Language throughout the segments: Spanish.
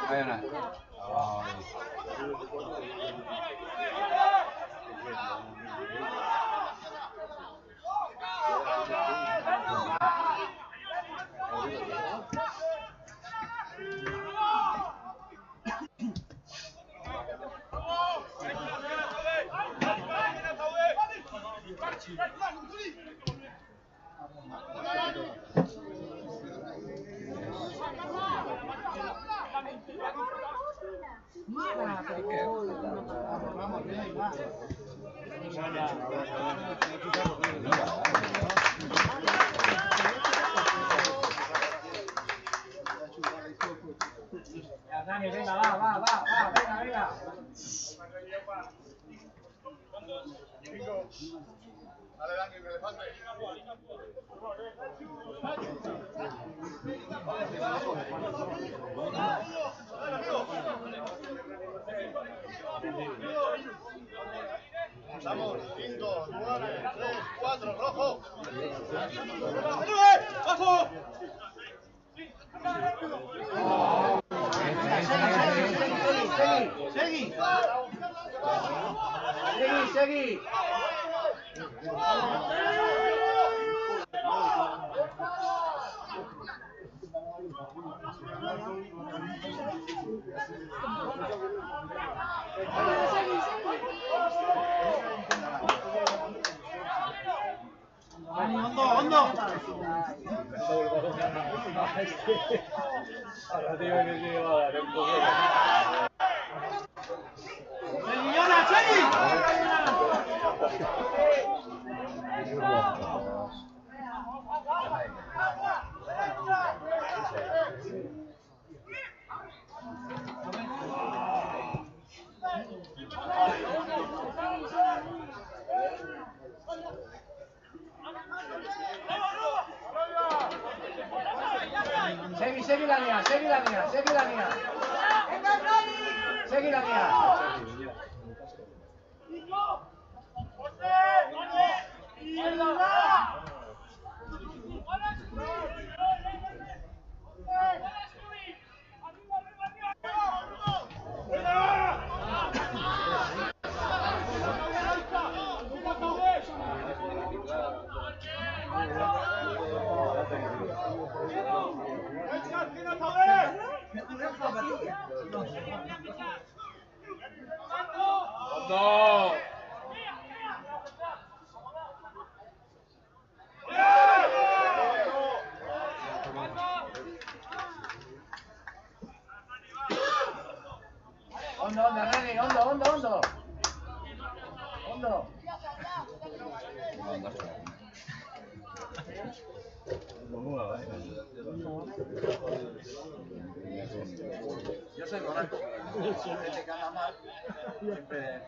Hay una. Dani, venga, va, venga. Dale, Dani, el elefante. Vamos, 5, 9, 3, 4, rojo. ¡Paso! Seguí. Hondo. Ahora tiene que llevar un poco. Segui la mía. Segui la mía. ¡No! Hondo, Reni, hondo. Yo soy Monaco. Gente que anda mal, siempre...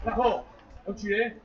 라커 역주에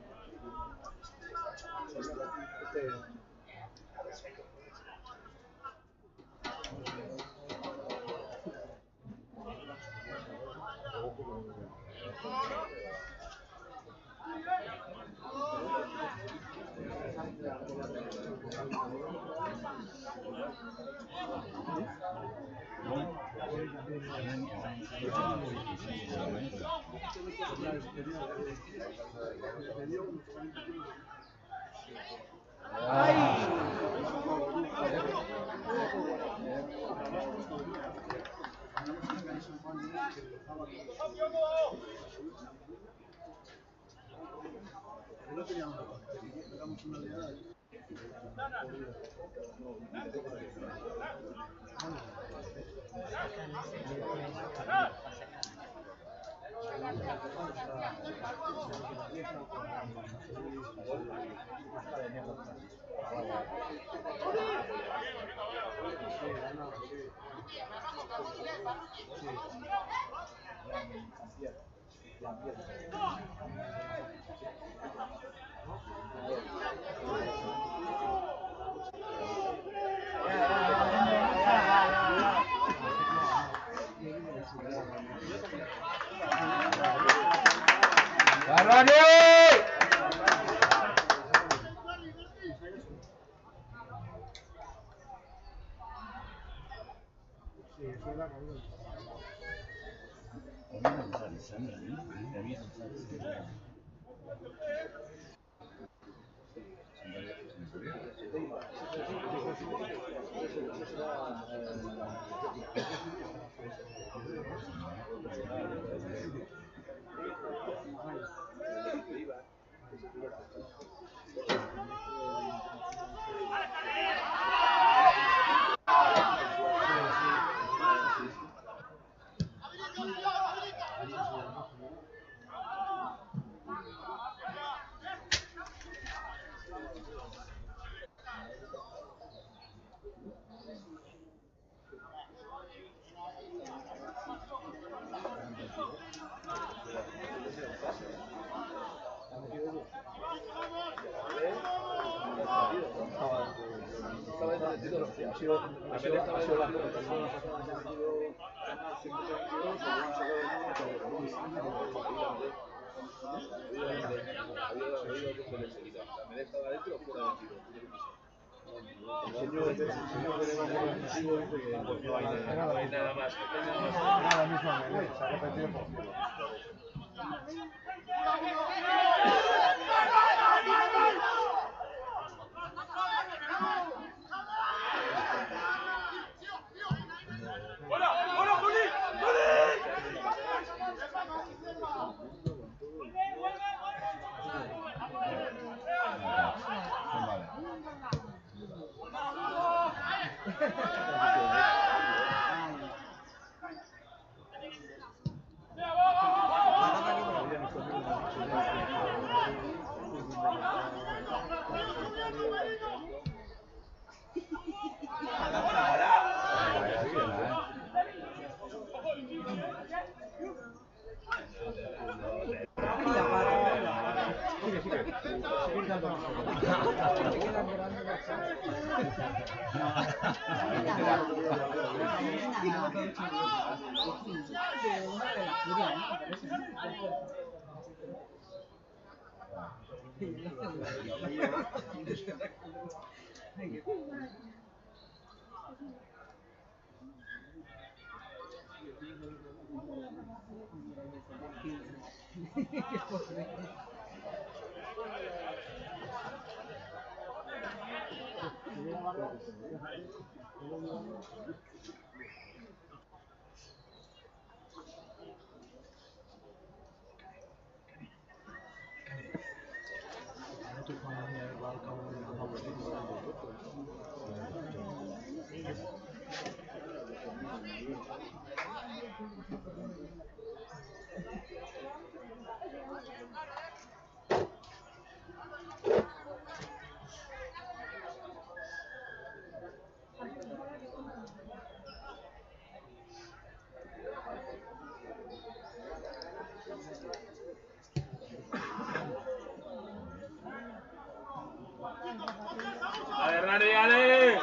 Dale, Rani, dale.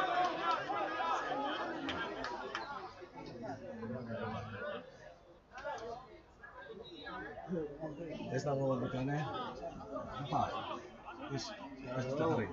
Ez dago batean, ez dut jarri.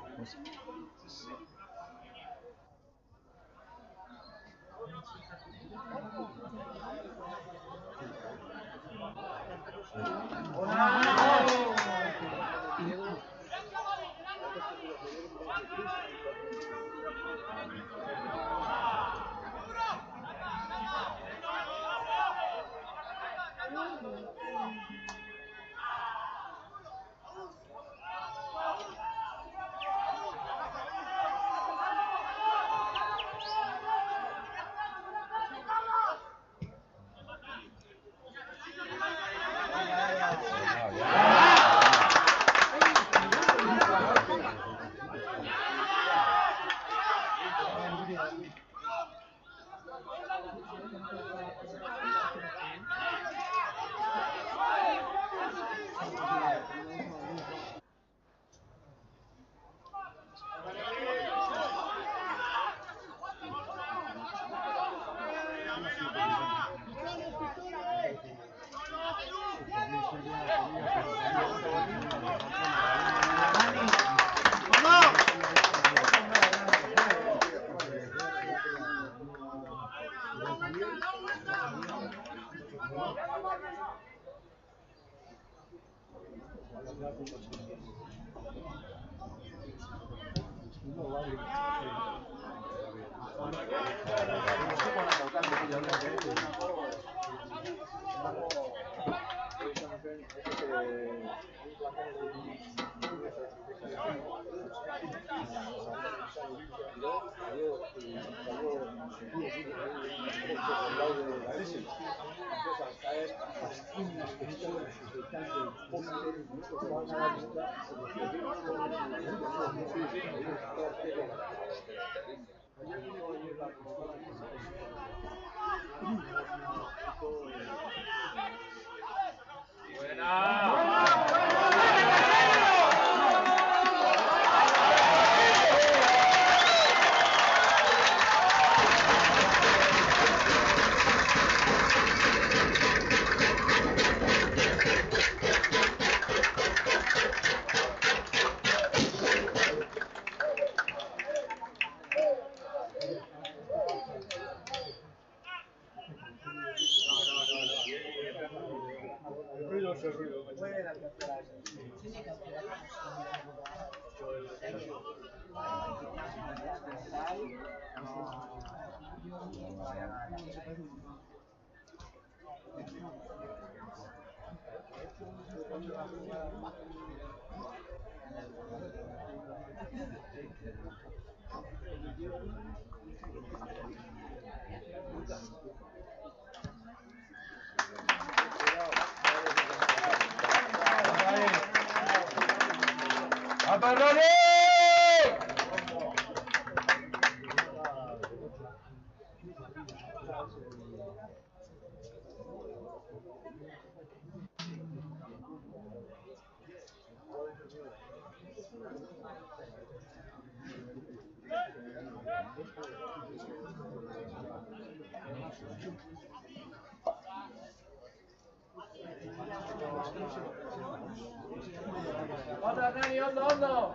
Ondo, Rani, ondo.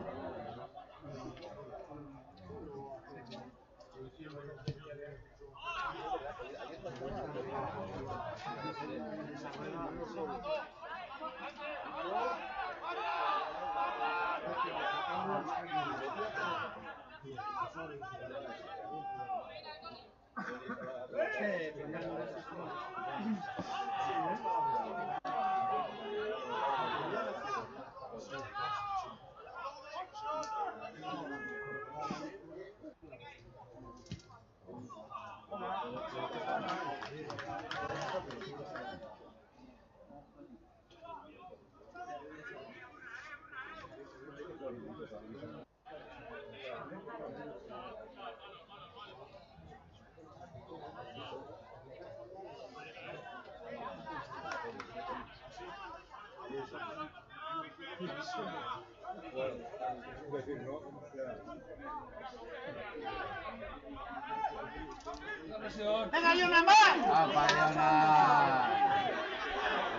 Venga, hay una más. ¡Apa, Leona!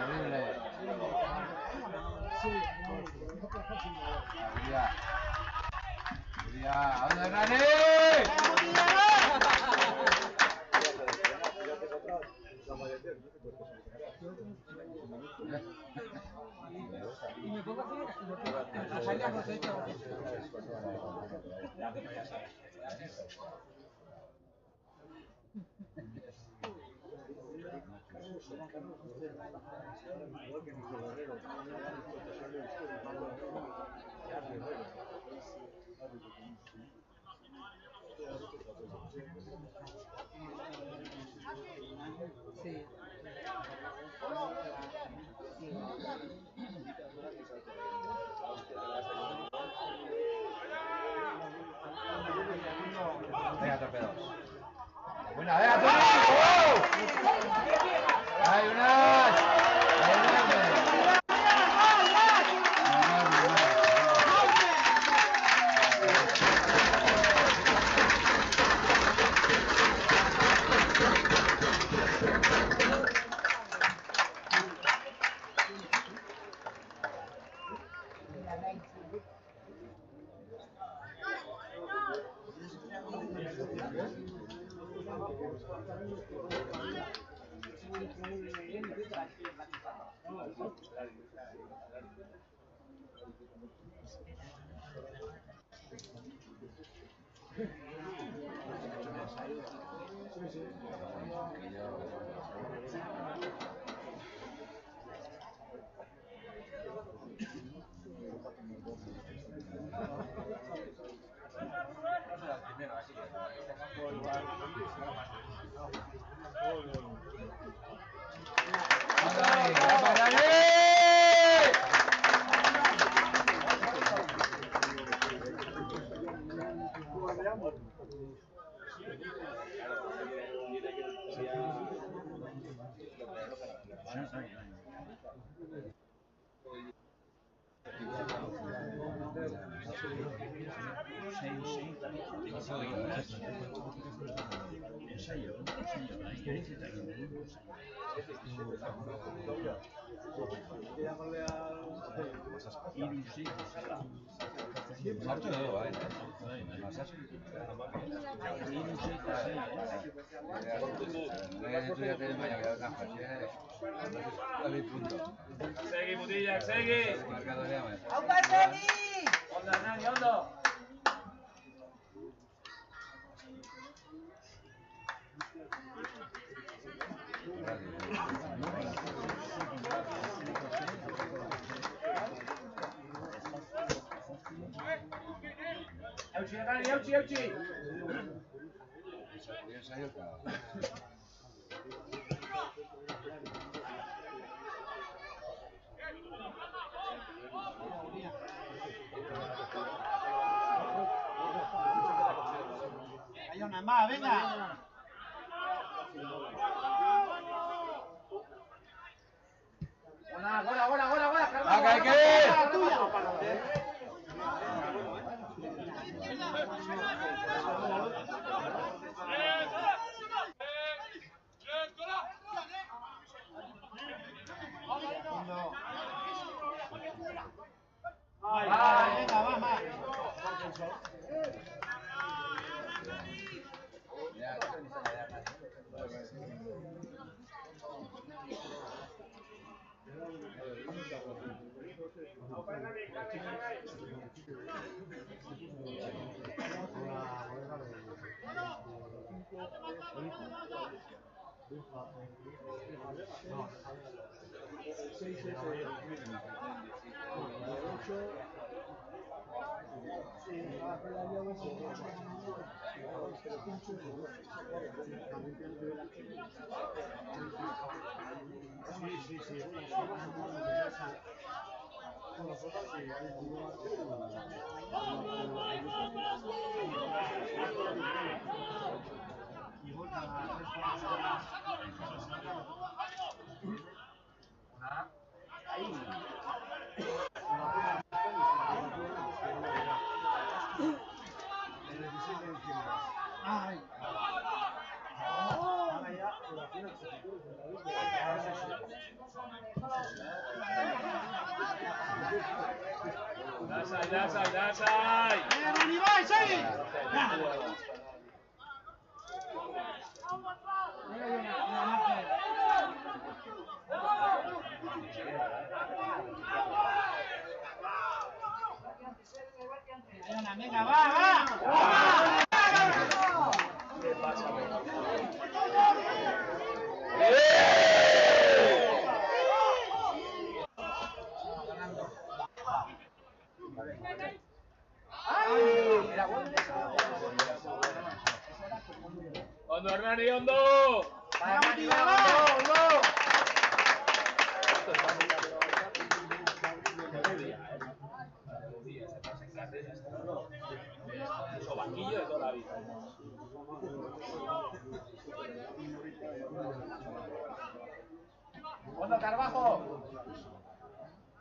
Horrible. María. María, ¿dónde Rani? Y me pongo así, a salir a cosecha. Sí. Venga, torpedos. Buena, venga, Tony. ¡Hay unas! ¡Hay unas! Segui, Mutilla, segui! ¡Aupa, Seni! Onda, Nani, ondo! Eutxi, Nani, eutxi, eutxi! Hay una más, venga. Gora, gora, gora, gora! ¡Acá hay que ir! Venga, va, más. con nosotros y ay. Ahora ya, Dasai! Venga, va! ¿Qué pasa? ¡Hondo, Hernani, hondo! Sobaquillo de toda la vida. ¡Hondo, Carbajo!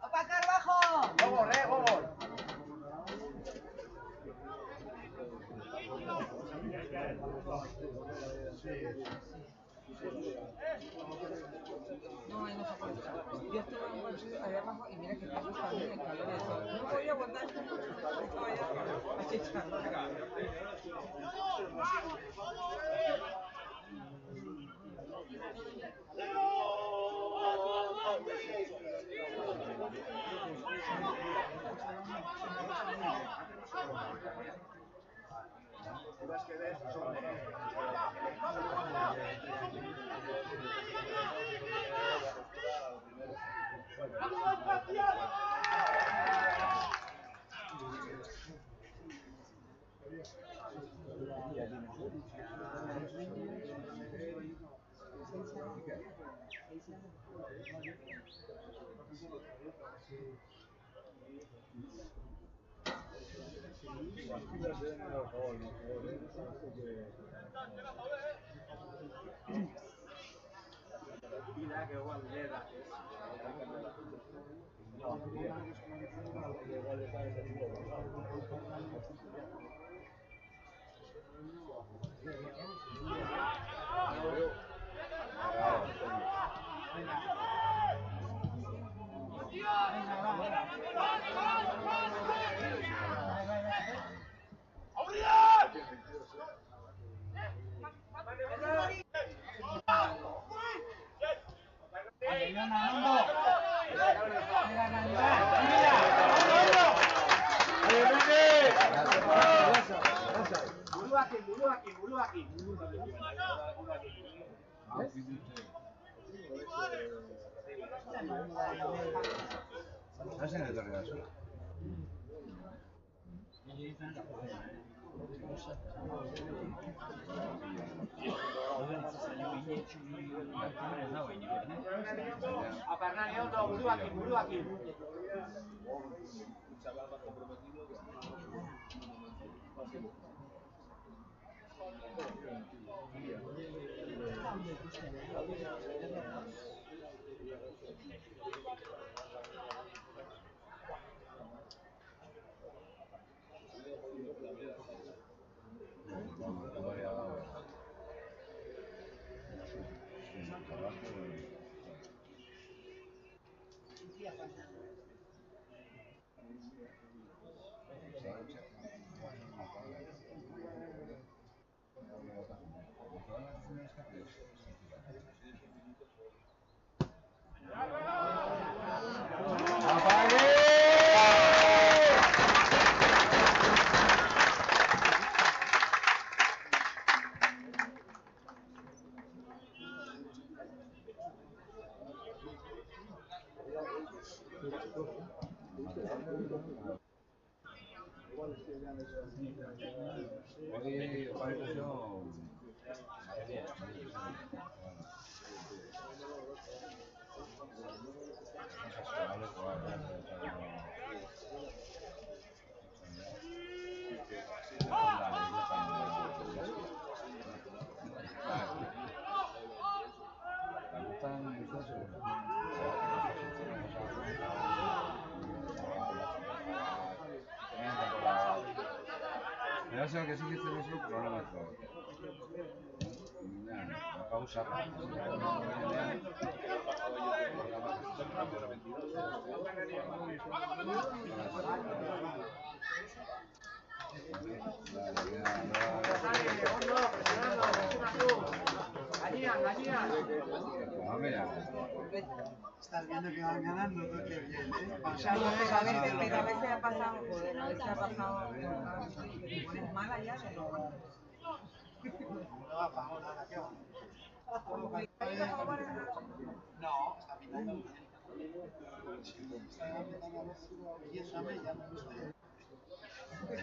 ¡Opa, Carbajo! ¡Gobor, Gobor! No, ahí no se puede estar. Yo estuve en un partido allá abajo y mira que me gusta a mí el calor de sol. No podía aguantar esto mucho. Estaba ya achicharrado. Hacen el torneo. ¡Apa, Hernani, Hondo! ¡Buruakin! Pero eso que sí que tenemos un cronómetro. La pausa. Estás viendo que van ganando, ¿no? Qué bien, ¿eh? Pero a veces ha pasado, joder, a veces ha pasado, te pones mala ya de lo malo. No va a favor, nada, ¿qué va? No, está pitando bien. Y eso a mí ya me gusta. Pero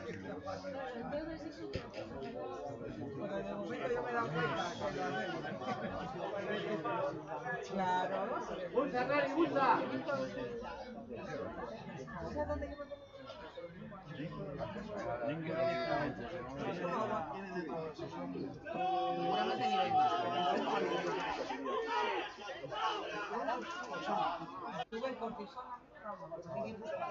de momento yo me he dado cuenta que lo hacemos. Claro. ¡Pulsa, Nari, pulsa! ¿Sabes dónde yo me pongo? Seguramente ni vengo. Tuve el cortisona, vamos, hay que ir buscar.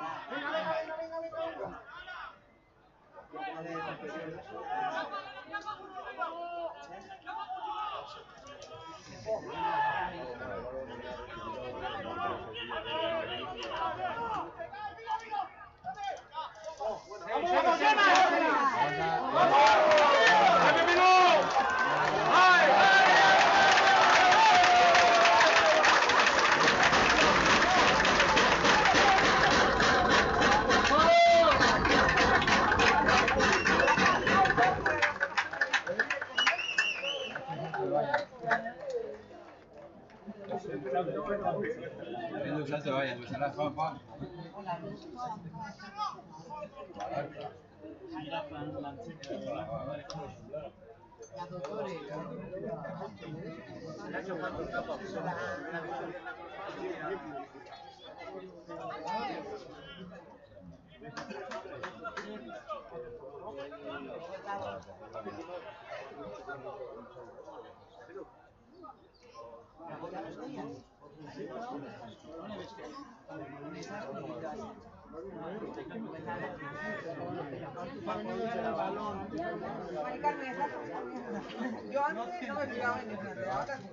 Yo antes no me fijaba en el ahora sí.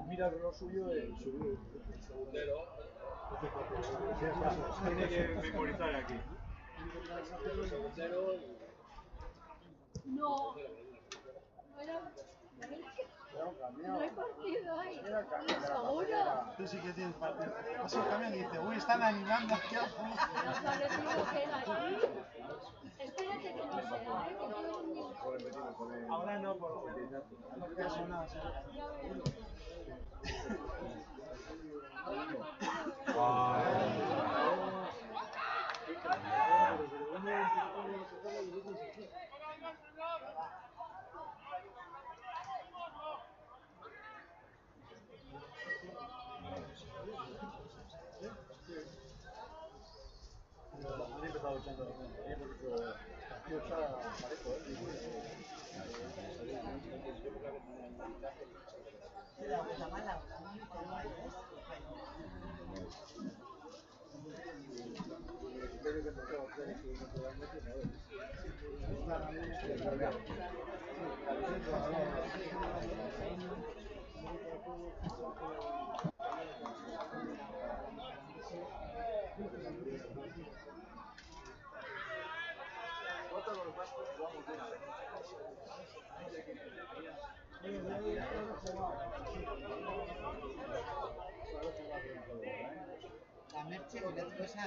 Mira el reloj suyo y subió el segundero. Tiene que memorizar aquí. El segundero y... No. No hay partido ahí. ¿Seguro? Tú sí que tienes partido. Así también dice, uy, están animando aquí al fútbol. Nos ha decidido que era aquí. Espérate que no sea, que tú eres un niño. Ahora no, porque eso no. Han empezado echando la cuenta, porque está parejo, La merche y la cosa.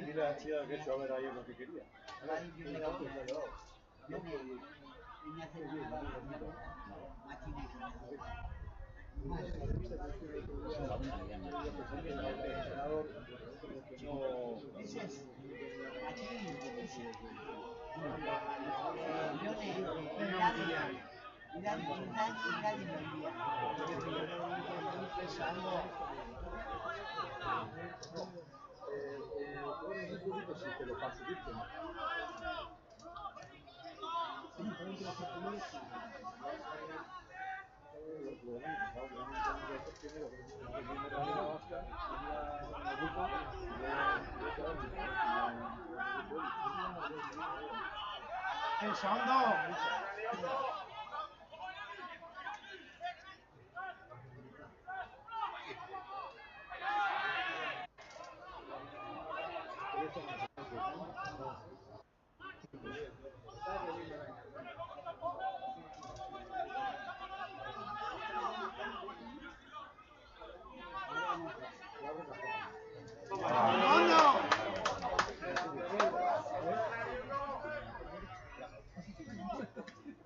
Dile a la chica que he hecho a ver ahí lo que quería. nadie me envía. Si te lo paso, ¿viste? Pensando. Vai.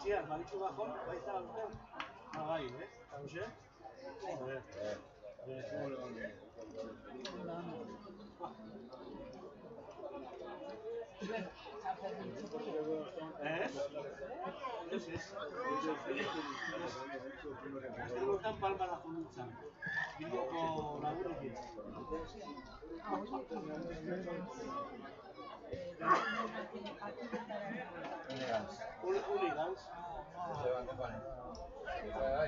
Sí, el marido bajón, va a estar a buscar. Bai, hauxe? Ez. Azte palmara jonuntzan. Bilboko lagurekin. Hooligans.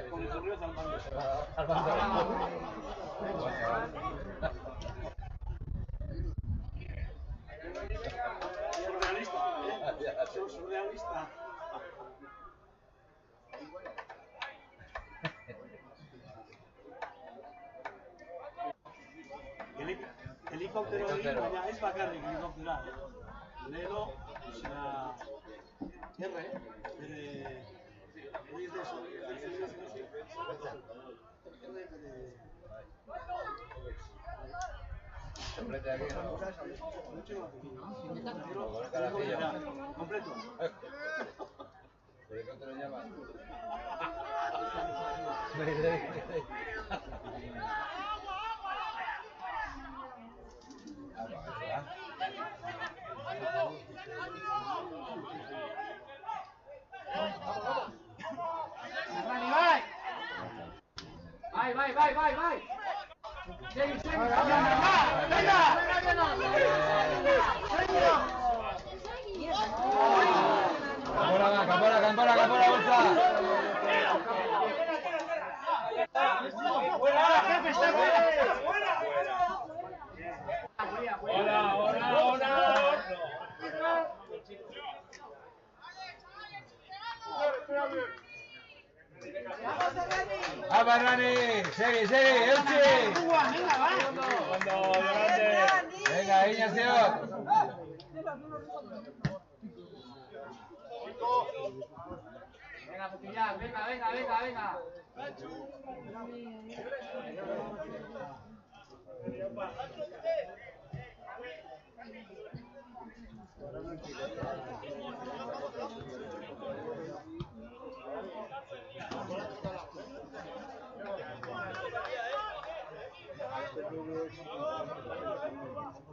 Con correos al mando. Surrealista. Helikoptero hori, baina ez bakarrik helikoptera. Leheno, osea, bere hori ez deso. Complete aquí, ¿no? Completo. ¿Pero qué te lo llaman? Vai! Segui! Venga! Va, Hernani. Seguí, Euchi. Cuando delante. Venga, Ignacio. Venga, Cotillán, venga.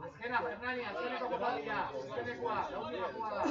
Azkena, Hernani, azkeneko jokatia. Azkenekoa, la última jugada.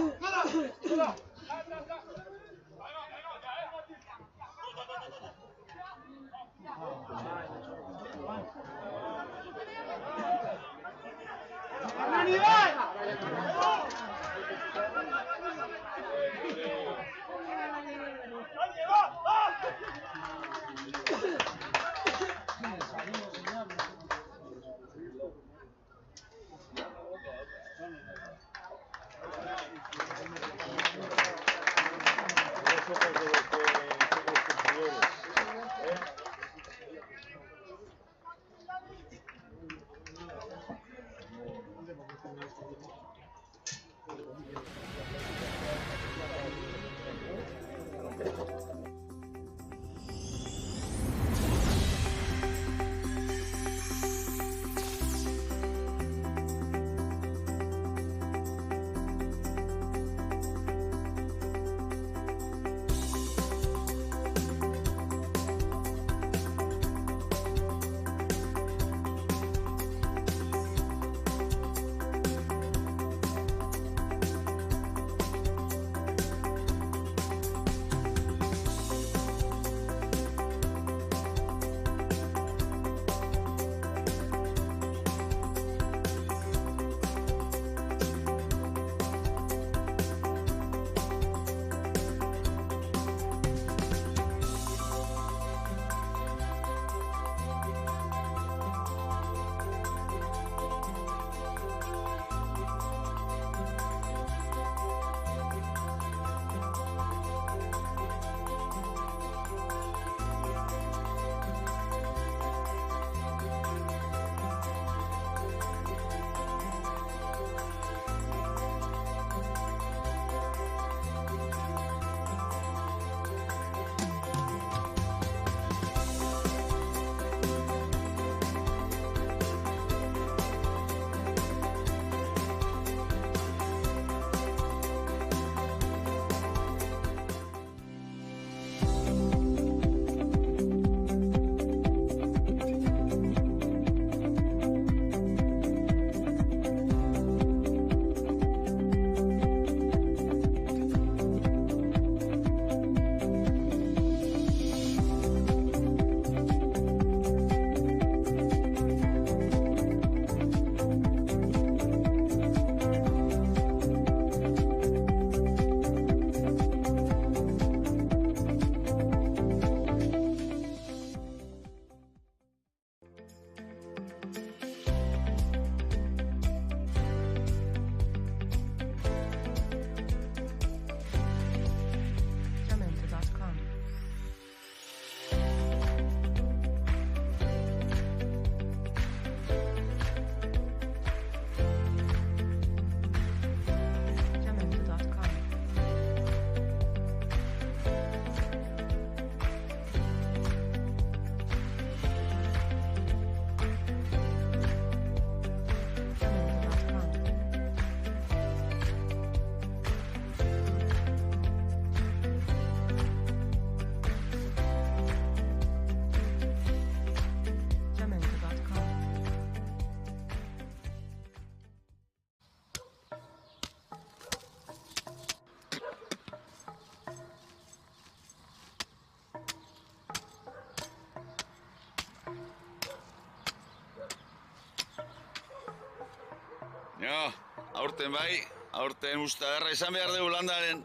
Jo, aurten bai, aurten ustagarra izan behar dugu landaren.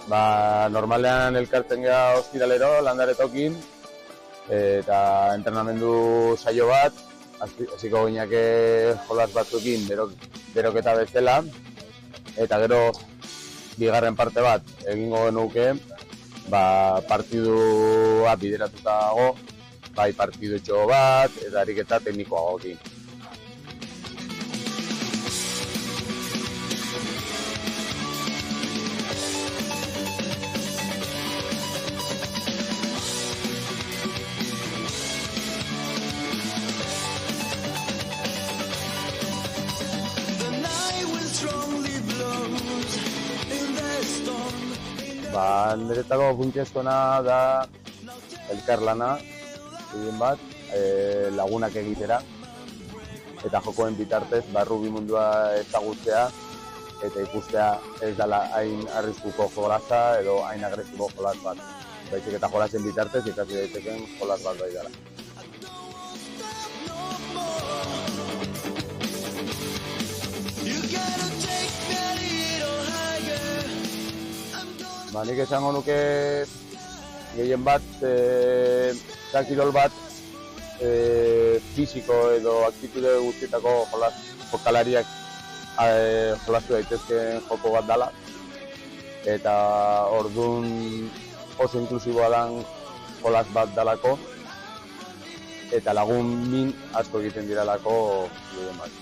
Normalean elkartzen gara ostiralero landaretokin eta entrenamendu saio bat, hasiko gineake jolas batzuekin beroketa bezala, eta gero bigarren parte bat egingo genuke, partidua bideratuta dago, bai partidutxo bat eta ariketa teknikoagokin. Niretako funtsezkoena da elkarlana, egin bat, lagunak egitera, eta jokoen bitartez barrubi mundua ezagutzea eta ikustea ez dela hain arriskuko jolasa edo hain agresibo jolas bat. Baizik eta jolasen bitartez ikasi daiteken jolas bat bai dela. Nik esango nuke gehien bat, kirol bat fisiko edo aktitude guztietako jokalariak jolastu daitezkeen joko bat dela. Eta orduan oso inklusiboa den jolas bat dalako eta lagun min asko egiten diralako gehien bat.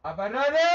¡Aperrone!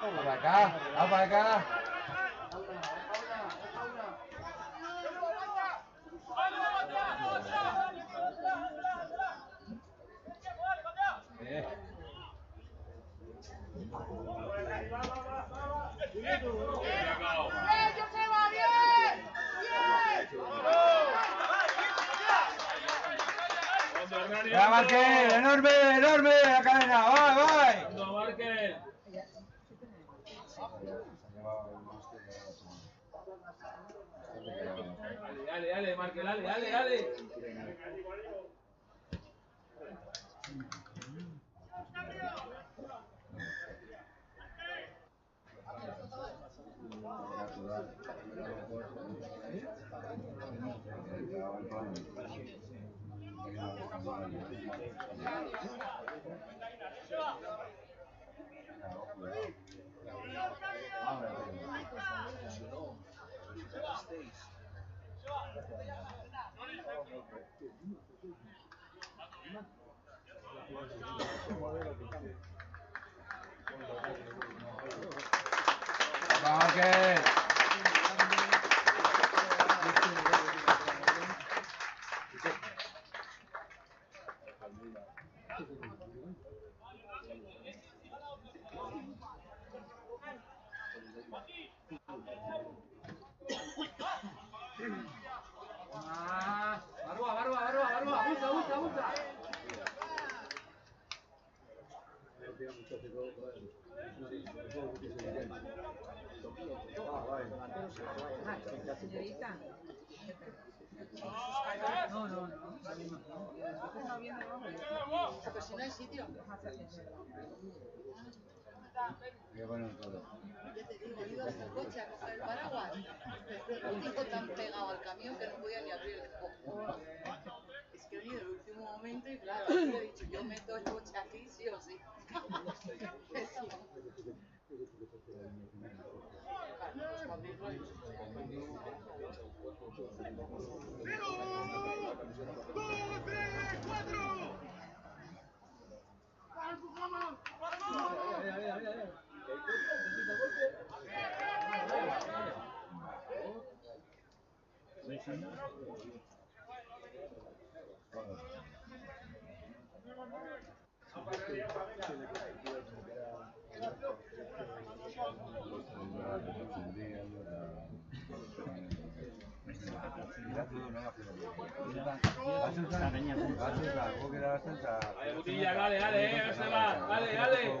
Para acá, va para acá. ¡Ya, Markel! ¡Enorme, enorme! ¡La cadena! ¡Vai, vai! Fondo, Markel. Dale, dale, Markel, dale, dale, dale. ¡Va, Markel! Barba, barba, barba, barba. Abusa, abusa, abusa. Señorita. No, no, no. Usted está viendo abajo. Pero si no hay sitio. Ya te digo, he ido hasta el coche a coger el paraguas. El tipo tan pegado al camión que no podía ni abrir el cojo. Es que he venido en el último momento y claro, le he dicho, yo meto el coche aquí sí o sí. Eso. Dale, Butilla, dale, dale, no se va. Dale, dale.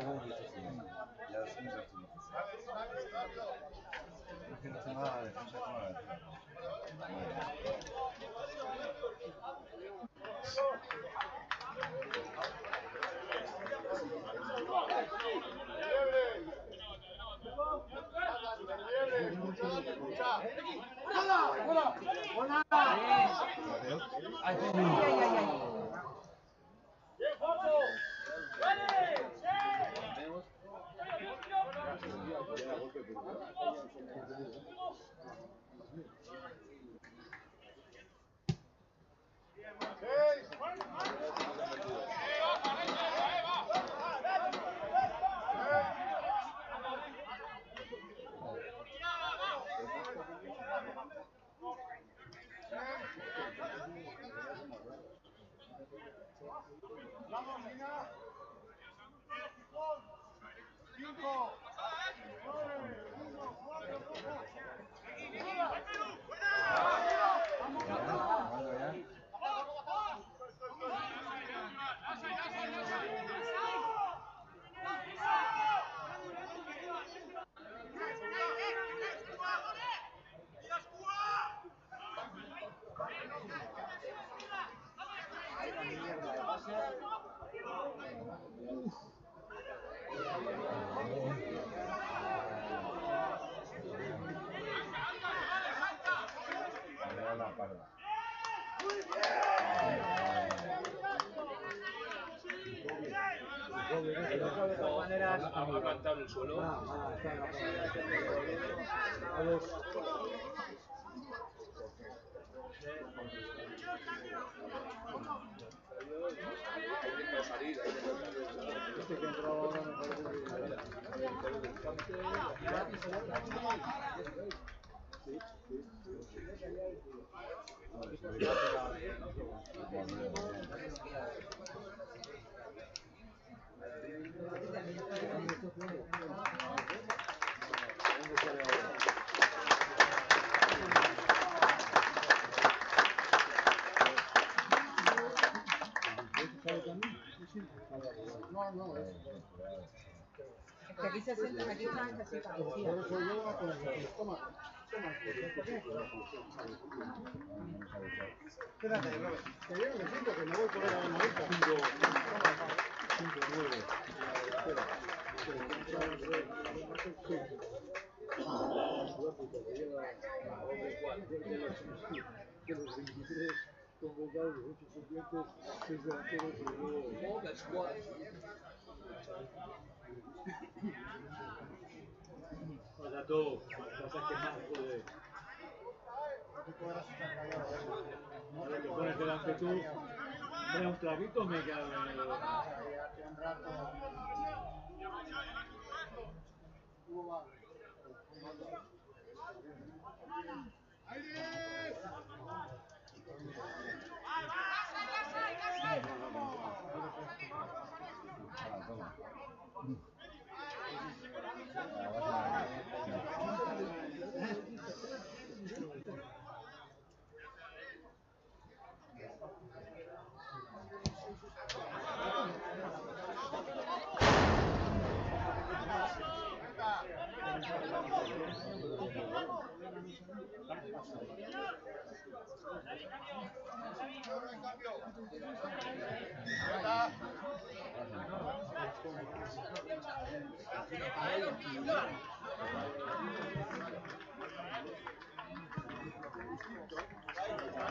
Ha plantado en el suelo. Salir. Es que aquí se sientan, aquí están casi parecidas. Espérate, Robert. Que yo me siento que me voy por la maleta. 5-9. Convocados, 8 suplentes, 6 delanteros y luego... Pasa todo, pasa que más, joder. A ver, te pones delante tú, trae un trabito, me cago en el...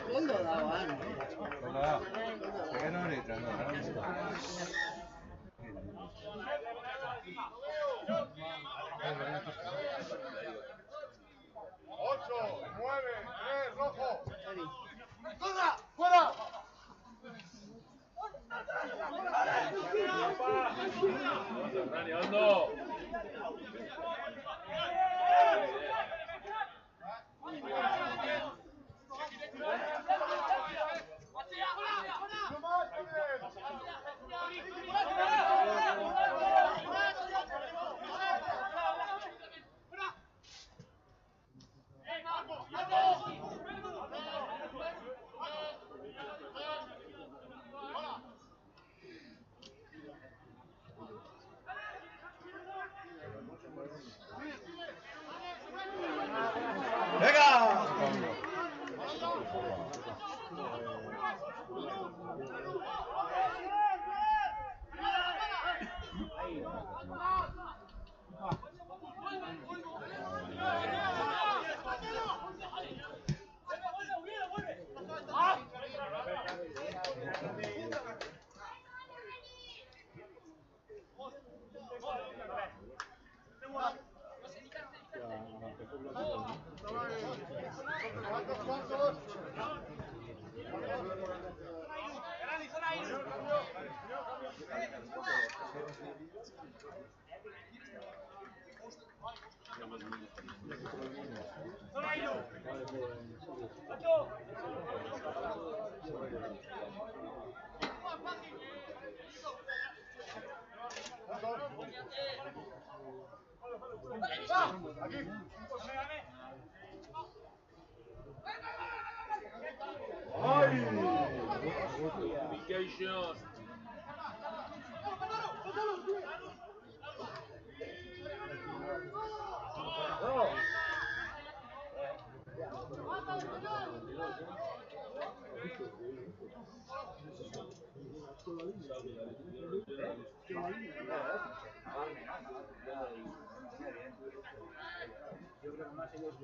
Gol lo daban. ¿Qué no ahorita? No, ahora mismo. 8, 9, 3, rojo. ¡Fuera! ¡Fuera! Dani, hondo. Vacation. Yo creo que más ellos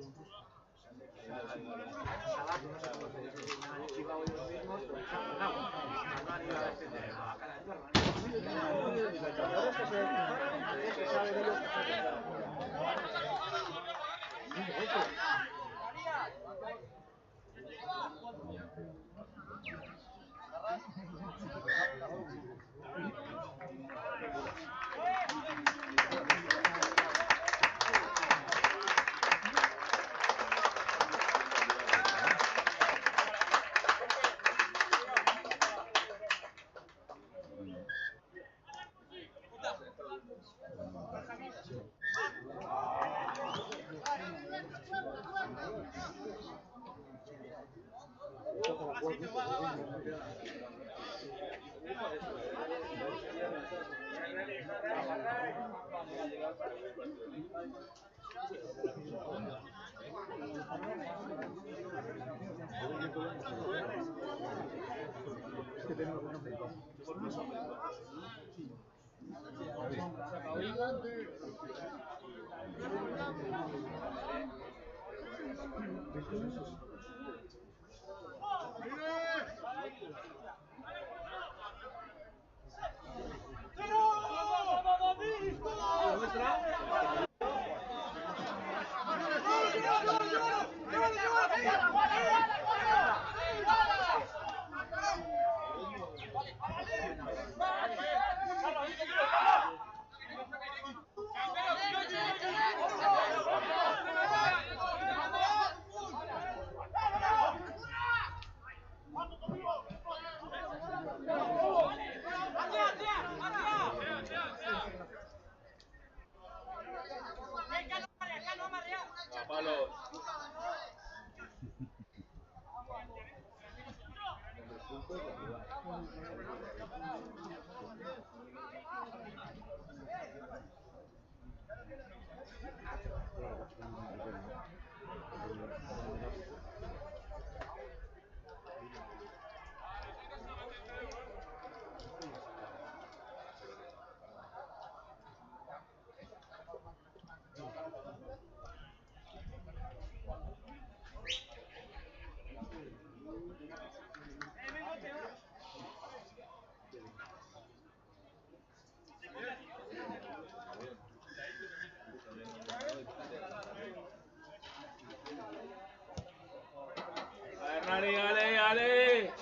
Hernani, ale, ale.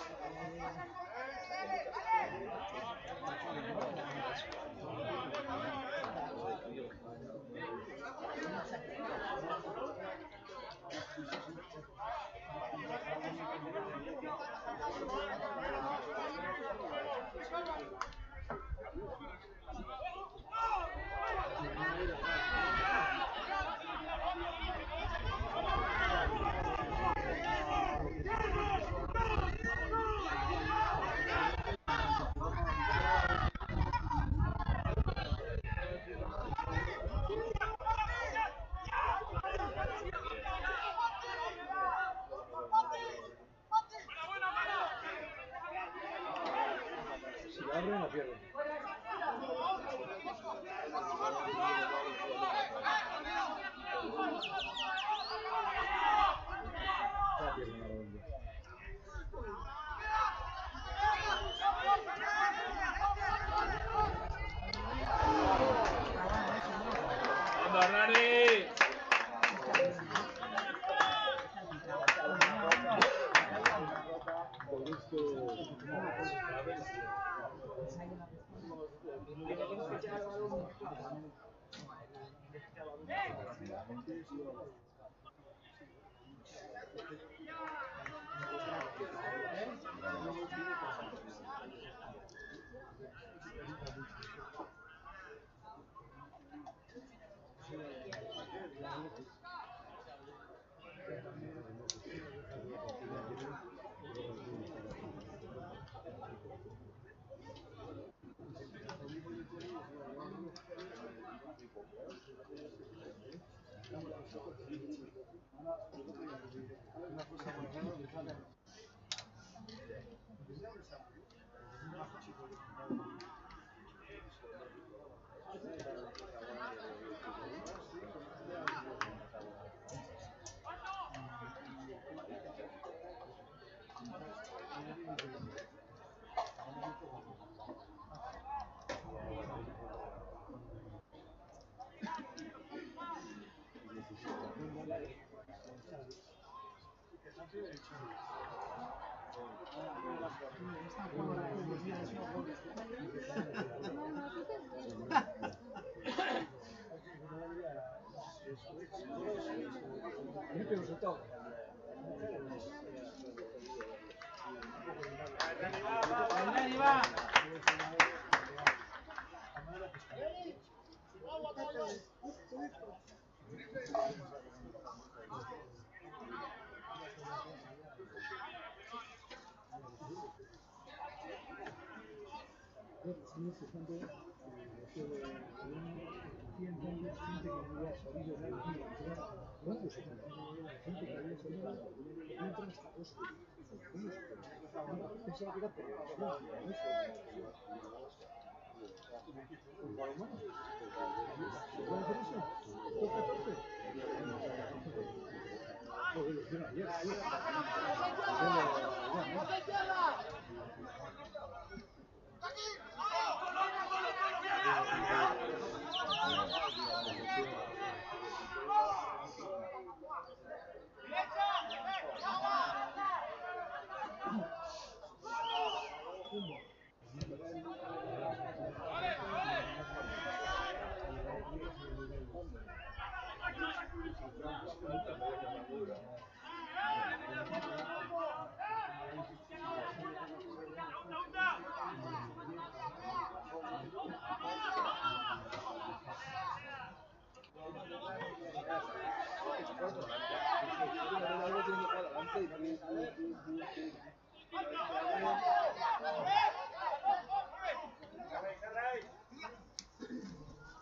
Anda, Hernani.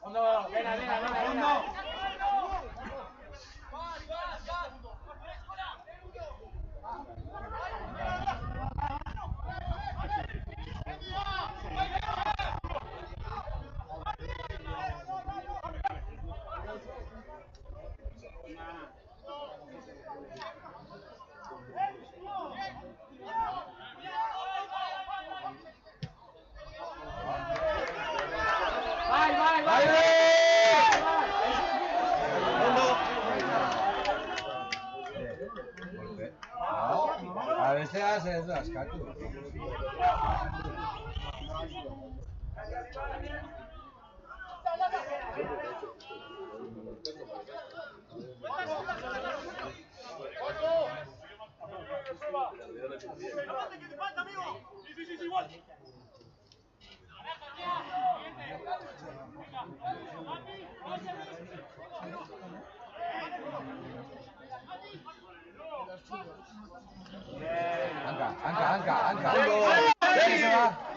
Fondo, venga, venga, venga, venga. A veces hace eso, askatu. Anca. ¿Qué se va?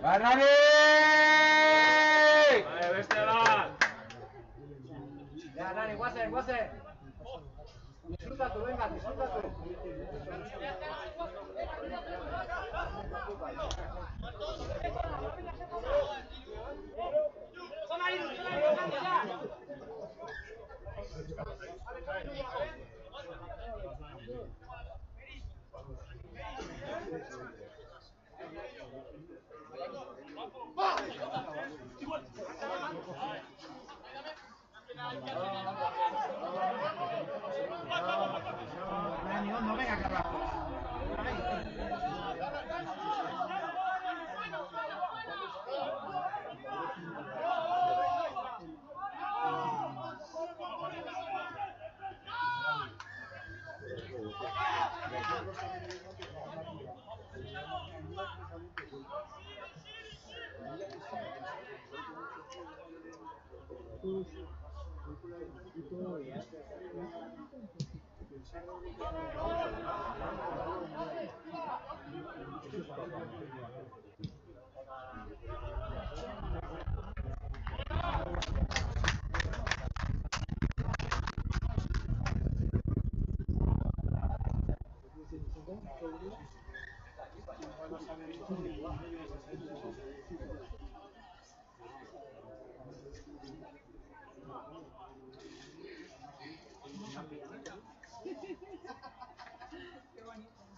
Barrani! Beste bat! Ya, Nani, guazen, guazen. Disfrutatu, venga, disfrutatu. Nani, hondo, venga, carajo.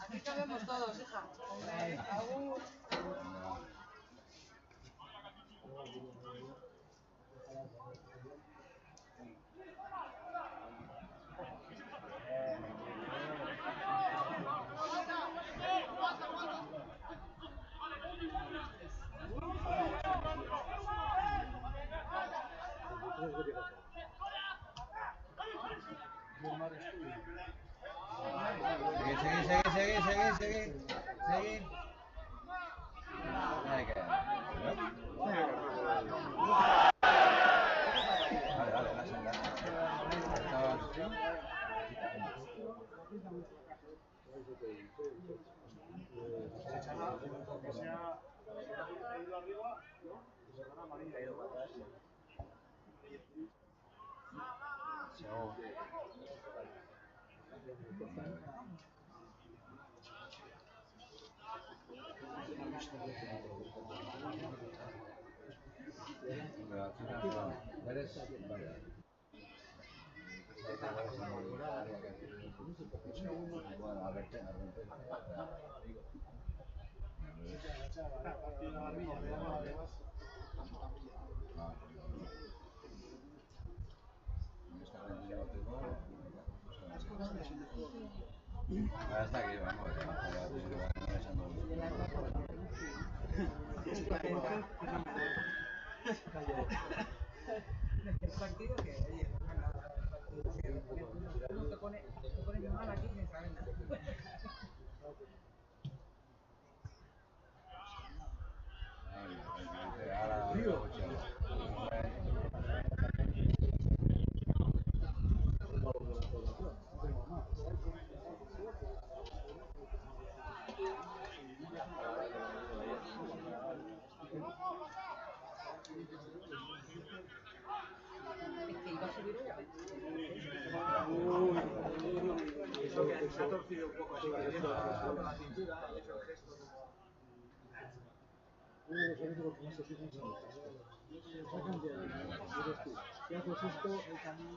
Aquí cabemos todos, hija. Agur. Seguí. Ahí queda. Dale, la senda. Hasta aquí, vamos. El partido que, oye, no te pones mal aquí sin saber nada. Es que iba a subir hoy a ver. Eso que se ha torcido un poco así, con la cintura, ha hecho el gesto. Uno de los eventos que más se fijan son estas. Sacan de ahí, eres tú. Si haces esto, el camino,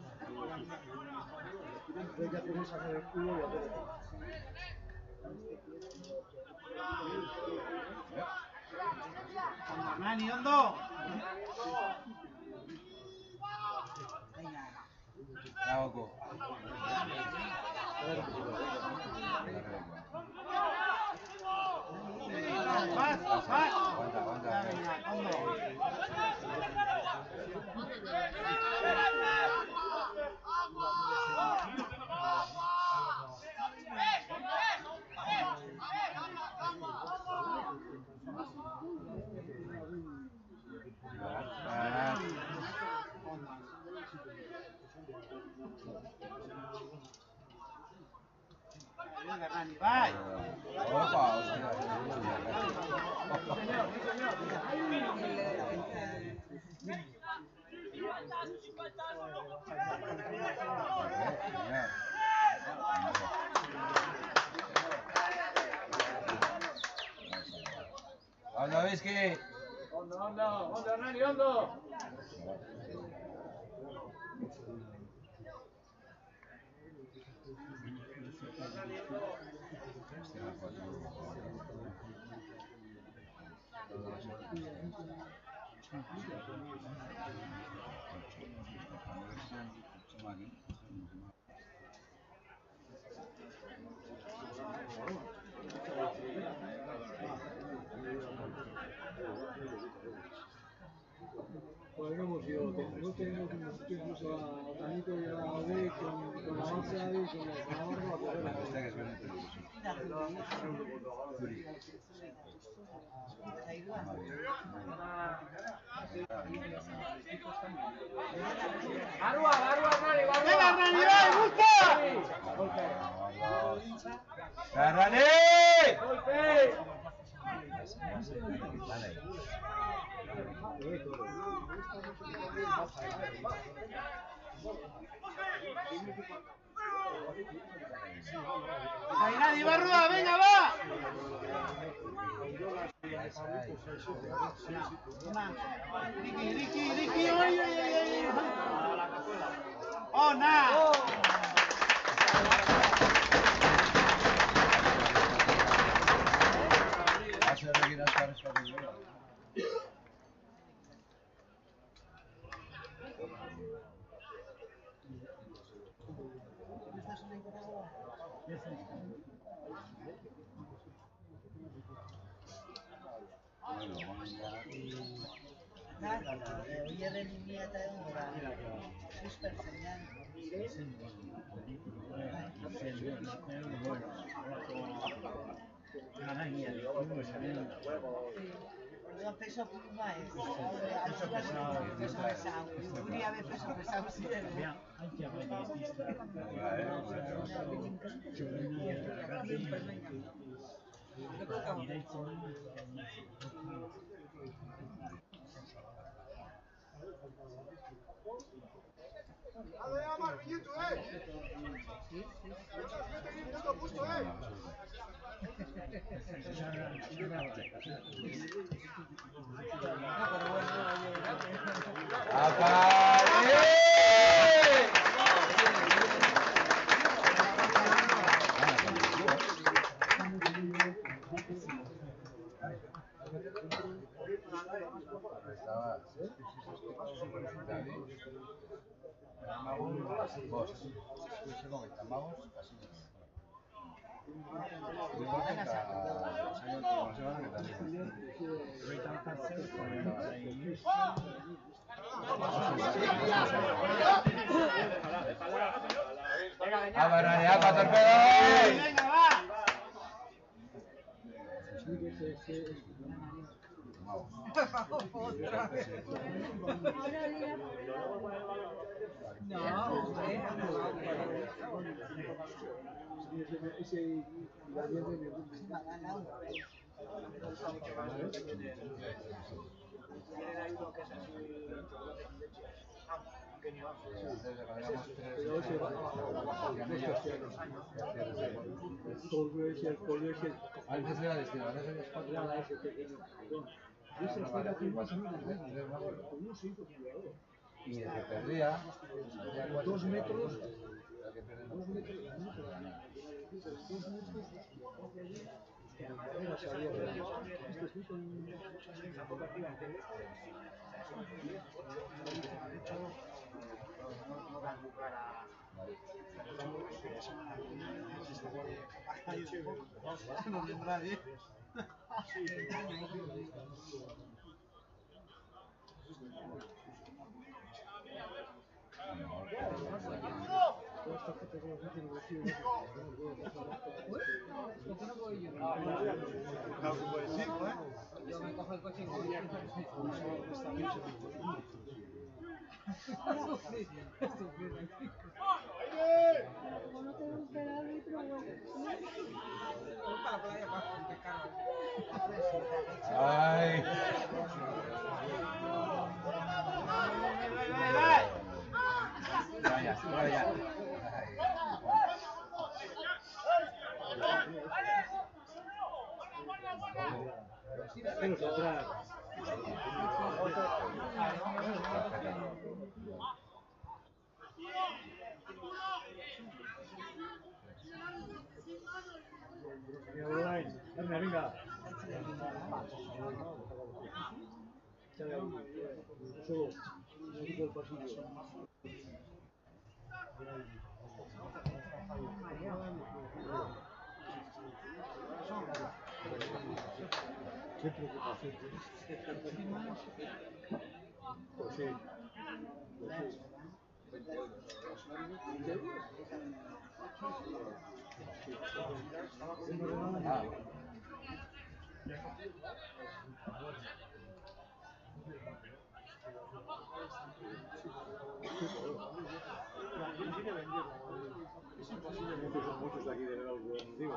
entonces ya puedes sacar el culo y hacer esto. ¡Hondo, Nani, hondo! Bravo. ¡Más! Aguanta. ¡Hondo! Venga, Nani, vai! Opa, hostia. Ondo, Bizki! Ondo, Hernani, ondo! Pues no hemos ido, hemos tenido que incluso a Tanito y a Ode con la marcha y con la barba a poder. Barua, Hernani, barua! ¡Venga, Hernani, ven, gusta! ¡Hernani! ¡Golpe! ¡Ahí nadie, Barrua, venga, va! Ricky, ¡oy! ¡Oh, nada! Peso pluma es. Peso pesado. Julia de peso pesado sí. Antes era destino, ahora es y el que perdía 2 metros. No vendrá bien. Yo me cojo el coche y voy. Como no tengo un pedal, pero bueno. Para por ahí abajo, que carga. ¡Ay! Venga. Solo, no quito el pasillo. Qué preocupación tienes. Pues sí. Es imposible, muchos de aquí de verdad, digo.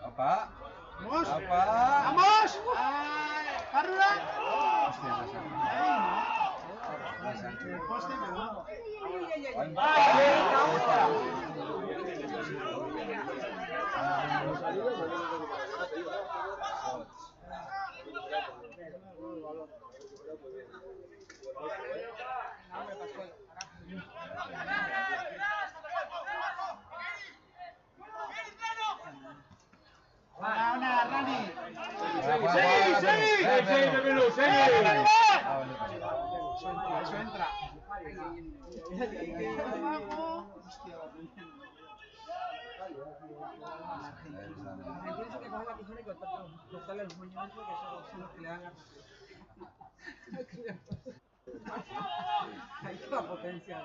¡Apa! ¡Vamos! ¡Apa! ¡Vamos! ¡Parrula! El poste quedó. ¡Una, Rani! Eso entra. Tienes que coger la tijera y cortarle los moños, que son los que le dan la Ahí está la potencia.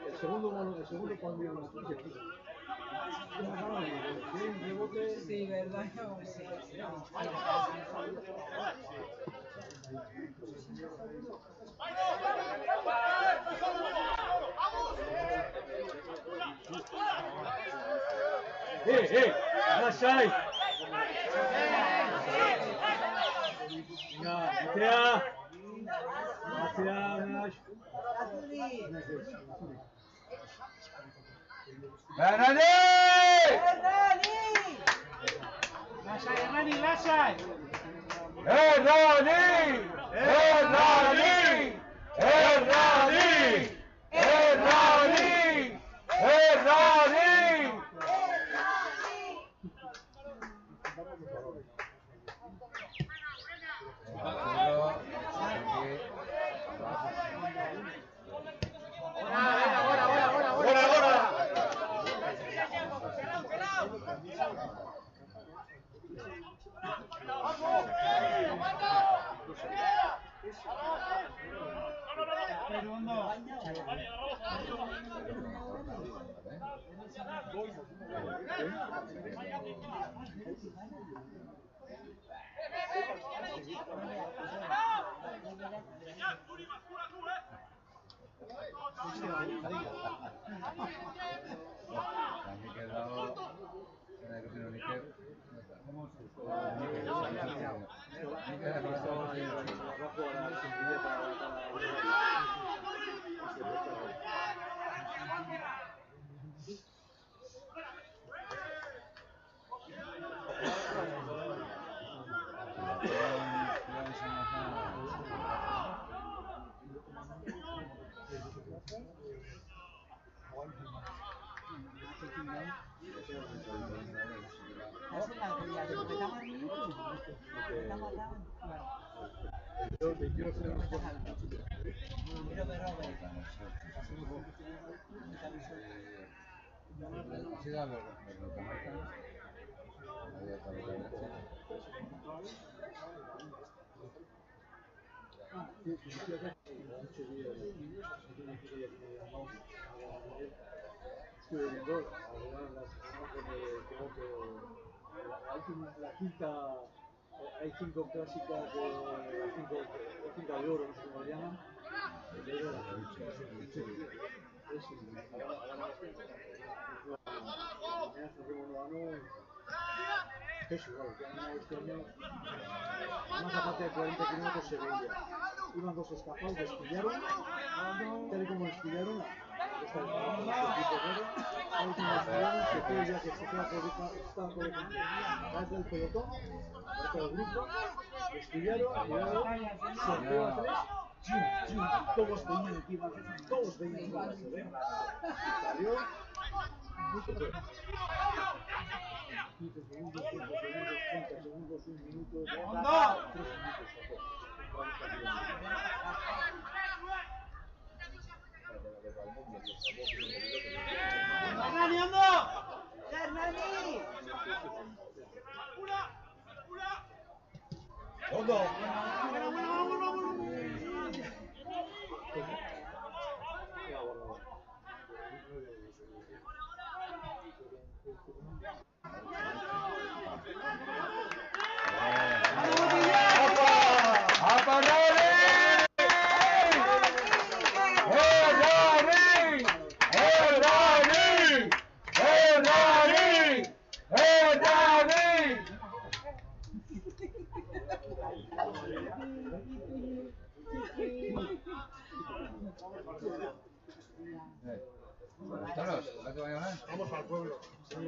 El segundo cambio no sí, ¿verdad? Lasciai! ¡Hernani! ¡Lasciai, Hernani! Roni, lasai! Roni! Estuve viendo, creo que la quinta, hay 5 clásicas de la quinta de oro, no sé cómo le llaman. Eso, claro, que han ganado este año, más aparte de 40 kilómetros se veía. Iban dos escapados, desquillaron, tal y como desquillaron, se queda ya que se queda estaba por el pelotón, por el grupo, desquillaron, llegaron, sorteo a 3, todos veían que iban, todos veían que iban a se ven, salió, 15 segundos, 5 segundos, 30 segundos, 1 minuto, 3 minutos. ¡Hernani, ando! ¡Hernani! ¡Hondo! Vamos al pueblo. Sí,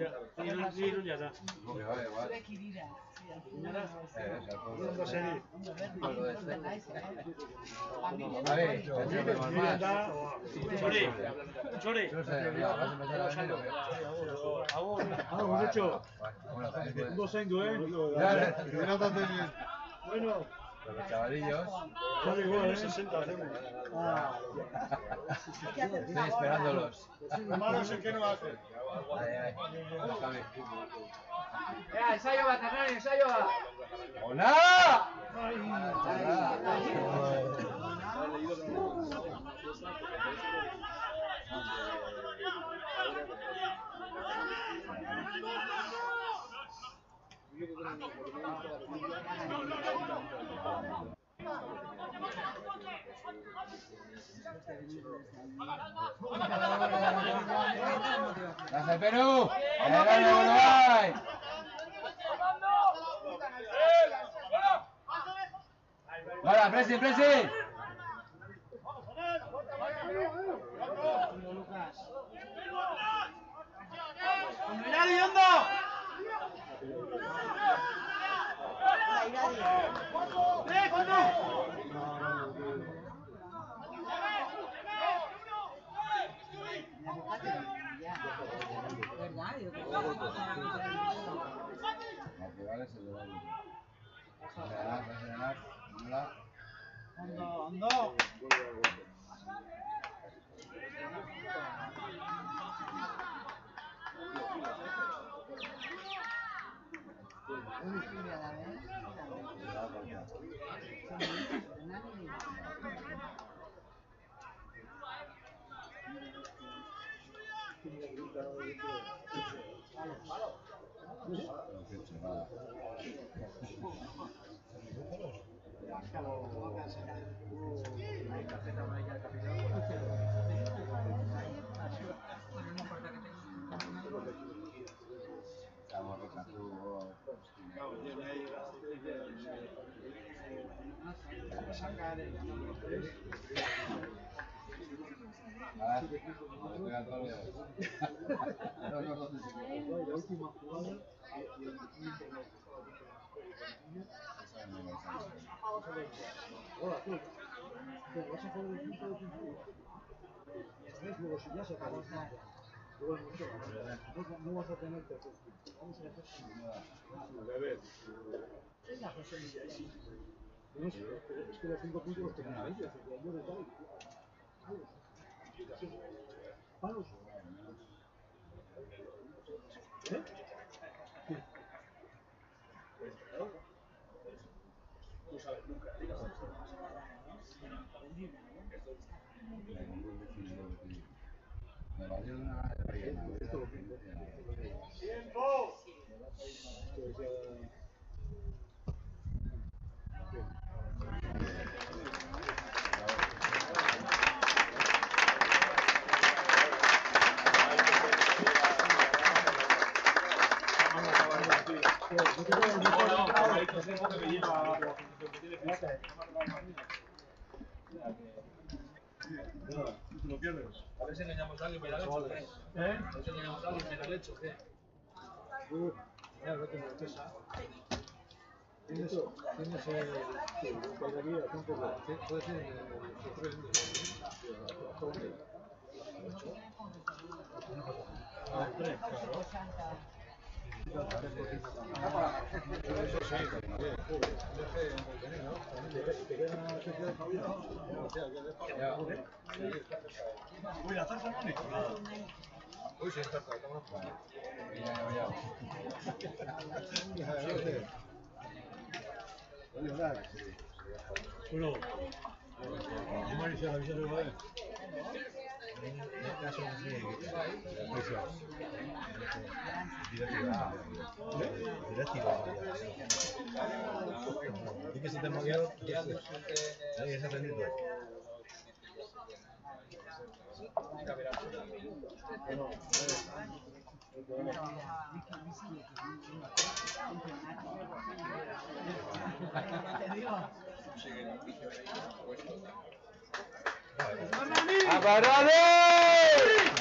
ya está. Chori. Hemos hecho. Dos años, Bueno. Los chavalillos. Son igual, 60 hacemos. Estoy esperándolos. Lo malo es el que no hace. Ensayo va, Hernani, ensayo va. ¡Hola! ¡Gracias, Perú! ¡Adelante, Uruguay! ¡Hola, presi! ¡Mirad, Yondo! ¿Verdad? Yo creo que La última jugada hola, tú. Te vas a jugar el quinto de principio. Luego si ya se acabó. Luego el museo. No vas a tener tercer quinto. Vamos a hacer venga, pues es que los 5 puntos los tenían ellos. Palos. ¿Eh? Tú sabes, nunca digas eso. ¡Tiempo! Lo pierdes. A ver si engañamos a alguien, me da leche, ¿qué? A ver si engañamos a alguien, me da leche, ¿qué? Mira, vete en la mesa. Tienes bailaría, tampoco. Puede ser tres, claro. Eso sí, uy, la tarta no ni nada. Uy, sí, tarta, estamos bueno, Marisa, la visa de Guadalajara. ¿Y que se te movió? Ahí es atendido. ¡Aparale!